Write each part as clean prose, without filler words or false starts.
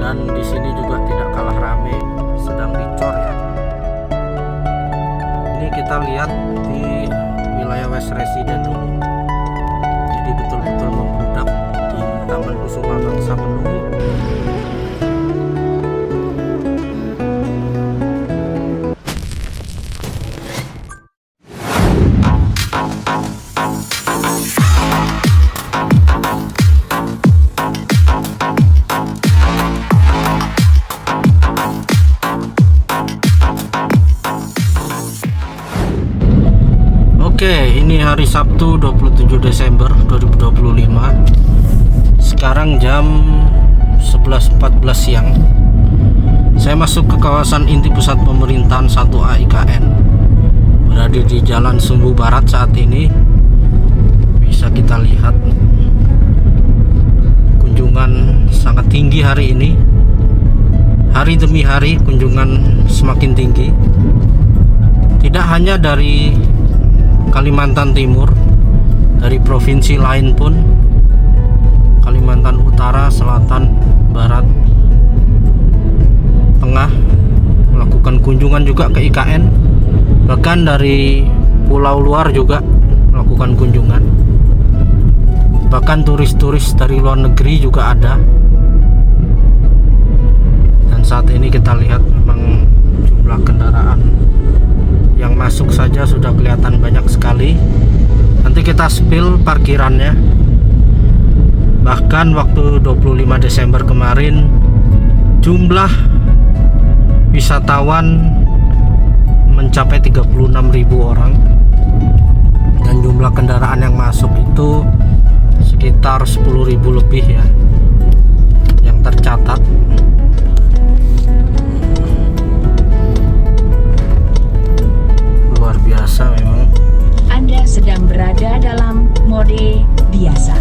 Dan di sini juga tidak kalah rame, sedang dicor ya. Ini kita lihat di wilayah West Resident dulu. Jadi betul-betul membludak di Taman Kusuma Bangsa penuh. Oke, ini hari Sabtu 27 Desember 2025. Sekarang jam 11.14 siang. Saya masuk ke kawasan inti pusat pemerintahan 1A IKN. Berada di Jalan Sumbu Barat saat ini. Bisa kita lihat kunjungan sangat tinggi hari ini. Hari demi hari kunjungan semakin tinggi. Tidak hanya dari Kalimantan Timur, dari provinsi lain pun, Kalimantan Utara, Selatan, Barat, Tengah, melakukan kunjungan juga ke IKN. Bahkan dari pulau luar juga melakukan kunjungan. Bahkan turis-turis dari luar negeri juga ada. Dan saat ini kita lihat memang jumlah kendaraan yang masuk saja sudah kelihatan banyak sekali. Nanti kita spill parkirannya. Bahkan waktu 25 Desember kemarin jumlah wisatawan mencapai 36.000 orang, dan jumlah kendaraan yang masuk itu sekitar 10.000 lebih ya yang tercatat. Biasa memang. Anda sedang berada dalam mode biasa.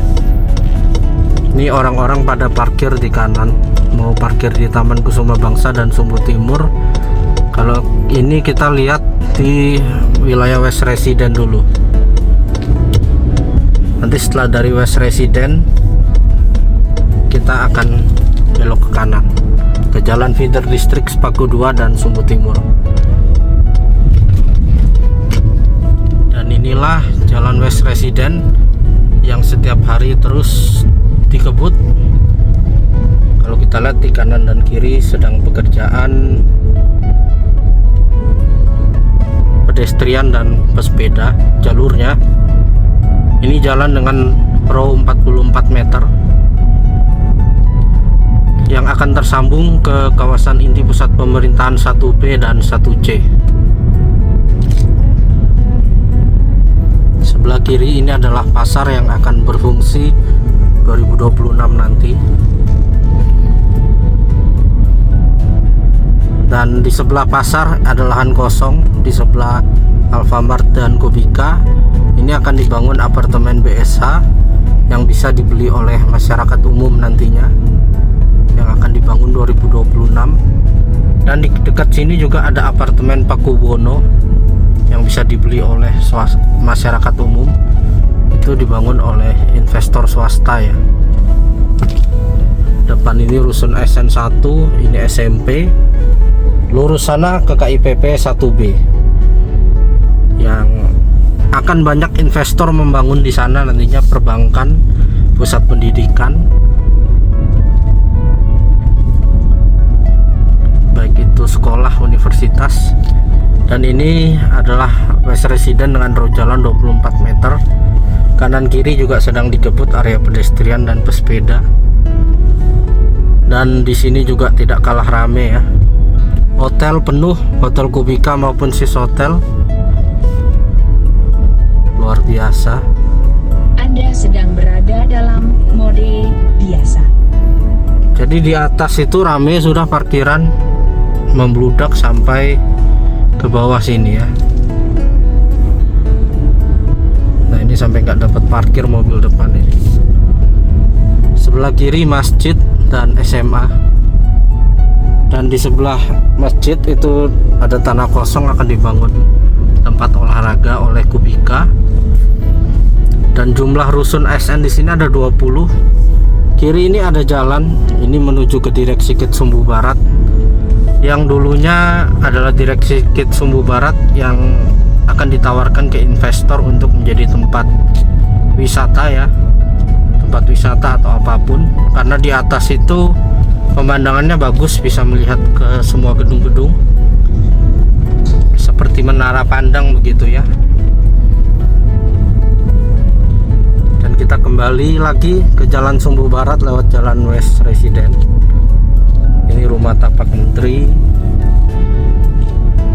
Ini orang-orang pada parkir di kanan, mau parkir di Taman Kusuma Bangsa dan Sumbu Timur. Kalau ini kita lihat di wilayah West Resident dulu. Nanti setelah dari West Resident kita akan belok ke kanan ke Jalan Feeder District Sepaku 2 dan Sumbu Timur. Inilah Jalan West Resident yang setiap hari terus dikebut. Kalau kita lihat di kanan dan kiri sedang pekerjaan pedestrian dan pesepeda jalurnya. Ini jalan dengan row 44 meter yang akan tersambung ke kawasan inti pusat pemerintahan 1B dan 1C. Sebelah kiri ini adalah pasar yang akan berfungsi 2026 nanti. Dan di sebelah pasar ada lahan kosong di sebelah Alfamart dan Kubika. Ini akan dibangun apartemen BSH yang bisa dibeli oleh masyarakat umum nantinya, yang akan dibangun 2026. Dan di dekat sini juga ada apartemen Pakubono yang bisa dibeli oleh masyarakat umum. Itu dibangun oleh investor swasta ya. Depan ini rusun SN1, ini SMP. Lurus sana ke KIPP 1B yang akan banyak investor membangun di sana nantinya, perbankan, pusat pendidikan, baik itu sekolah, universitas. Dan ini adalah West Resident dengan row jalan 24 meter. Kanan kiri juga sedang dikebut area pedestrian dan pesepeda. Dan di sini juga tidak kalah rame ya. Hotel penuh, Hotel Kubika maupun Sis Hotel. Luar biasa. Anda sedang berada dalam mode biasa. Jadi di atas itu rame sudah parkiran, membludak sampai ke bawah sini ya. Nah ini sampai nggak dapat parkir mobil depan ini. Sebelah kiri masjid dan SMA. Dan di sebelah masjid itu ada tanah kosong akan dibangun tempat olahraga oleh Kubika. Dan jumlah rusun SN di sini ada 20. Kiri ini ada jalan, ini menuju ke Direksi Kit Sumbu Barat, yang dulunya adalah Direksi Kit Sumbu Barat yang akan ditawarkan ke investor untuk menjadi tempat wisata ya, tempat wisata atau apapun, karena di atas itu pemandangannya bagus, bisa melihat ke semua gedung-gedung seperti menara pandang begitu ya. Dan kita kembali lagi ke Jalan Sumbu Barat lewat Jalan West Residen. Ini rumah tapak menteri.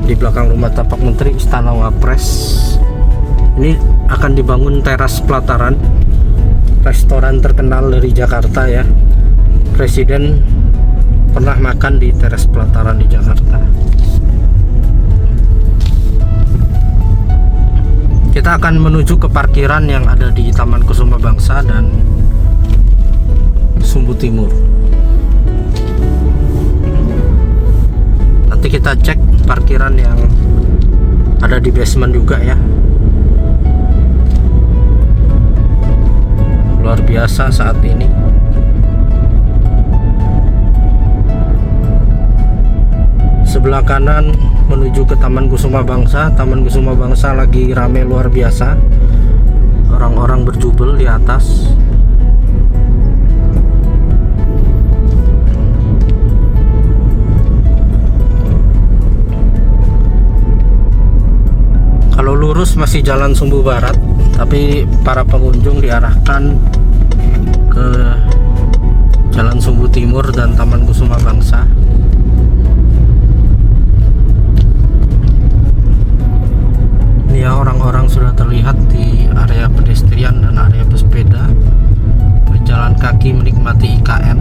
Di belakang rumah tapak menteri Istana Wapres. Ini akan dibangun teras pelataran, restoran terkenal dari Jakarta ya. Presiden pernah makan di teras pelataran di Jakarta. Kita akan menuju ke parkiran yang ada di Taman Kusuma Bangsa dan Sumbu Timur. Nanti kita cek parkiran yang ada di basement juga ya. Luar biasa saat ini. Sebelah kanan menuju ke Taman Kusuma Bangsa. Taman Kusuma Bangsa lagi rame luar biasa. Orang-orang berjubel di atas. Kalau lurus masih Jalan Sumbu Barat, tapi para pengunjung diarahkan ke Jalan Sumbu Timur dan Taman Kusuma Bangsa. Ini ya, orang-orang sudah terlihat di area pedestrian dan area pesepeda berjalan kaki menikmati IKN.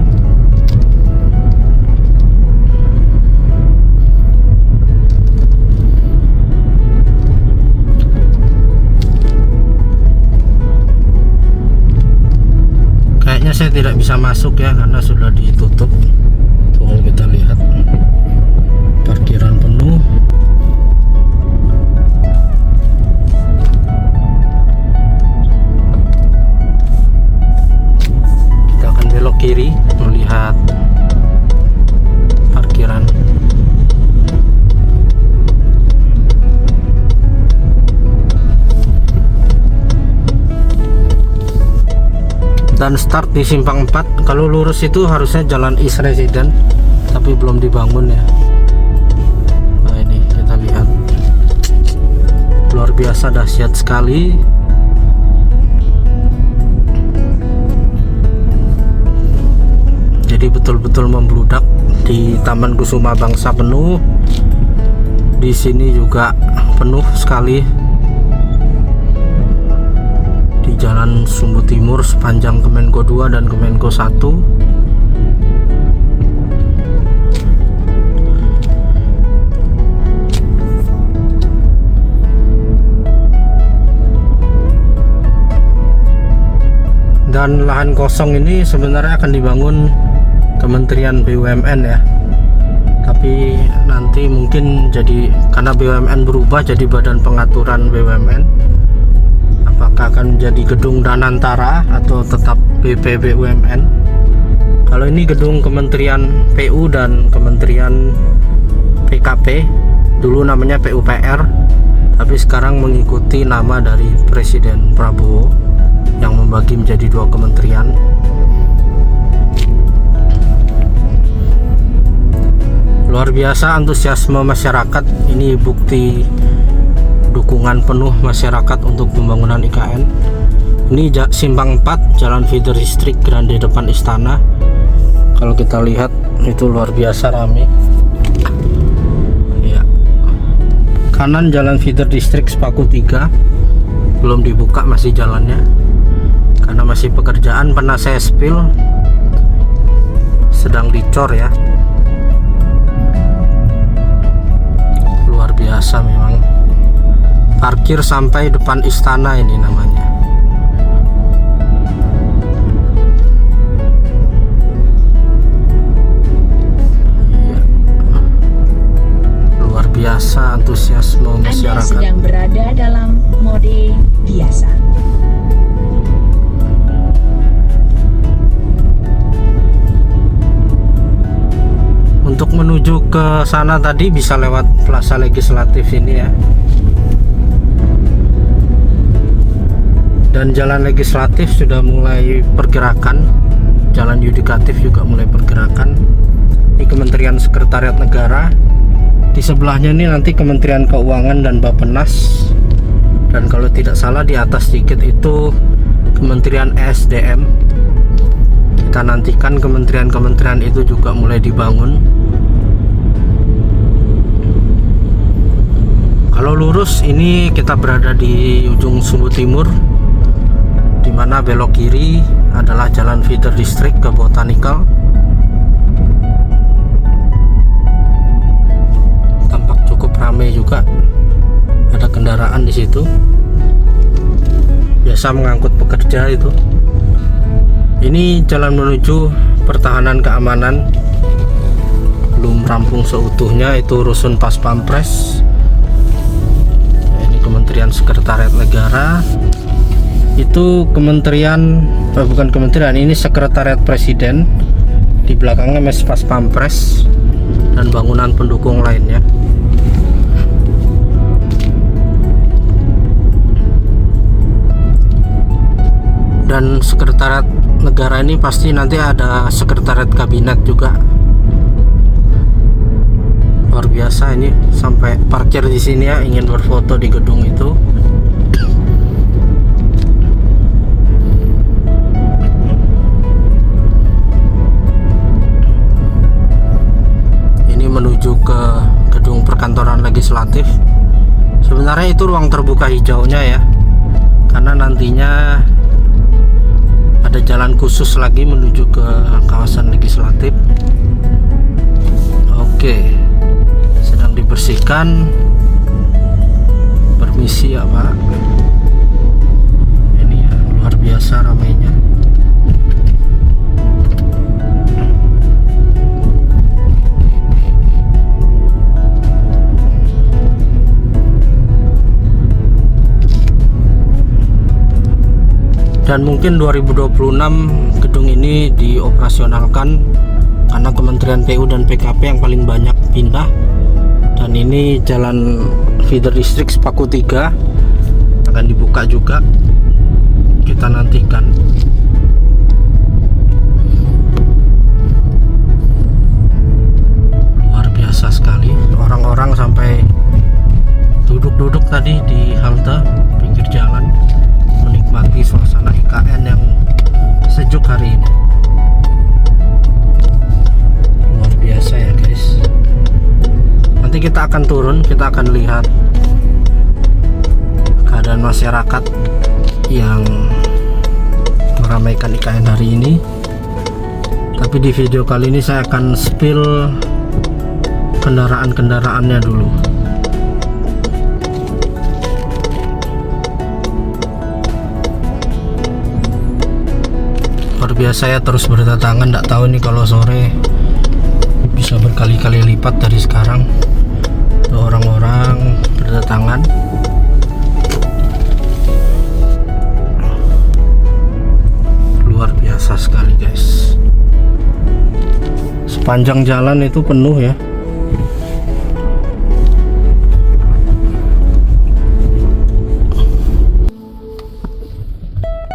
Kayaknya saya tidak bisa masuk ya karena sudah ditutup. Tuh, kalau kita lihat parkiran penuh. Kita akan belok kiri melihat parkiran. Dan start di Simpang 4. Kalau lurus itu harusnya Jalan East Residen, tapi belum dibangun ya. Nah, ini kita lihat luar biasa, dahsyat sekali. Jadi betul-betul membludak. Di Taman Kusuma Bangsa penuh, di sini juga penuh sekali. Jalan Sumbu Timur sepanjang Kemenko 2 dan Kemenko 1. Dan lahan kosong ini sebenarnya akan dibangun Kementerian BUMN ya. Tapi nanti mungkin jadi, karena BUMN berubah jadi Badan Pengaturan BUMN, apakah akan menjadi gedung Danantara atau tetap BPBUMN. Kalau ini gedung Kementerian PU dan Kementerian PKP, dulu namanya PUPR, tapi sekarang mengikuti nama dari Presiden Prabowo yang membagi menjadi 2 kementerian. Luar biasa antusiasme masyarakat. Ini bukti dukungan penuh masyarakat untuk pembangunan IKN. Ini Simpang 4, Jalan Feeder District Grande depan Istana. Kalau kita lihat itu luar biasa rame. Ya. Kanan Jalan Feeder District Sepaku 3. Belum dibuka masih jalannya. Karena masih pekerjaan, pernah saya spill. Sedang dicor ya. Luar biasa memang. Parkir sampai depan istana ini namanya. Iya. Luar biasa antusiasme masyarakat. Anda sedang berada dalam mode biasa. Untuk menuju ke sana tadi bisa lewat Plaza Legislatif ini ya. Dan jalan legislatif sudah mulai pergerakan, jalan yudikatif juga mulai pergerakan. Ini Kementerian Sekretariat Negara. Di sebelahnya ini nanti Kementerian Keuangan dan Bappenas. Dan kalau tidak salah di atas sedikit itu Kementerian ESDM. Kita nantikan kementerian-kementerian itu juga mulai dibangun. Kalau lurus ini kita berada di ujung Sumbu Timur, di mana belok kiri adalah jalan feeder district ke Botanical. Tampak cukup ramai juga, ada kendaraan di situ. Biasa mengangkut pekerja itu. Ini jalan menuju pertahanan keamanan, belum rampung seutuhnya, itu rusun Pas Pampres. Ini Kementerian Sekretariat Negara. Itu kementerian, bukan kementerian, ini Sekretariat Presiden. Di belakangnya Mes Pas Pampres dan bangunan pendukung lainnya. Dan Sekretariat Negara ini pasti nanti ada sekretariat kabinet juga. Luar biasa ini, sampai parkir di sini ya, ingin berfoto di gedung itu. Ini menuju ke gedung perkantoran legislatif. Sebenarnya itu ruang terbuka hijaunya ya, karena nantinya ada jalan khusus lagi menuju ke kawasan legislatif. Oke, sedang dibersihkan. Permisi ya Pak. Ini ya, luar biasa ramainya. Dan mungkin 2026 gedung ini dioperasionalkan karena Kementerian PU dan PKP yang paling banyak pindah. Dan ini jalan feeder district Sepaku 3 akan dibuka juga. Kita nantikan. Luar biasa sekali. Orang-orang sampai duduk-duduk tadi di halte pinggir jalan, menikmati suasana IKN yang sejuk hari ini. Luar biasa ya guys. Nanti kita akan turun, kita akan lihat keadaan masyarakat yang meramaikan IKN hari ini. Tapi di video kali ini saya akan spill kendaraan-kendaraannya dulu. Luar biasa ya, terus berdatangan. Nggak tahu nih kalau sore bisa berkali-kali lipat dari sekarang. Tuh orang-orang berdatangan. Luar biasa sekali guys. Sepanjang jalan itu penuh ya.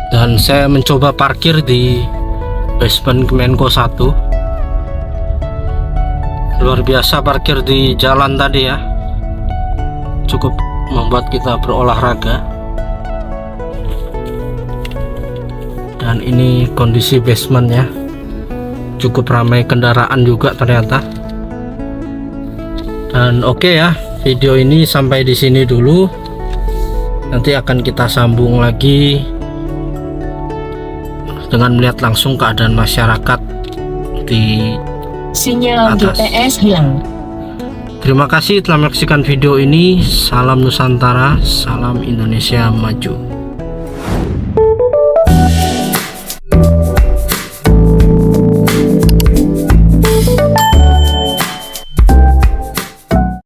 Dan saya mencoba parkir di basement Kemenko 1. Luar biasa parkir di jalan tadi ya, cukup membuat kita berolahraga. Dan ini kondisi basementnya, cukup ramai kendaraan juga ternyata. Dan oke ya, video ini sampai di sini dulu. Nanti akan kita sambung lagi dengan melihat langsung keadaan masyarakat di Sinyal atas. GPS hilang. Terima kasih telah menyaksikan video ini. Salam Nusantara, salam Indonesia maju.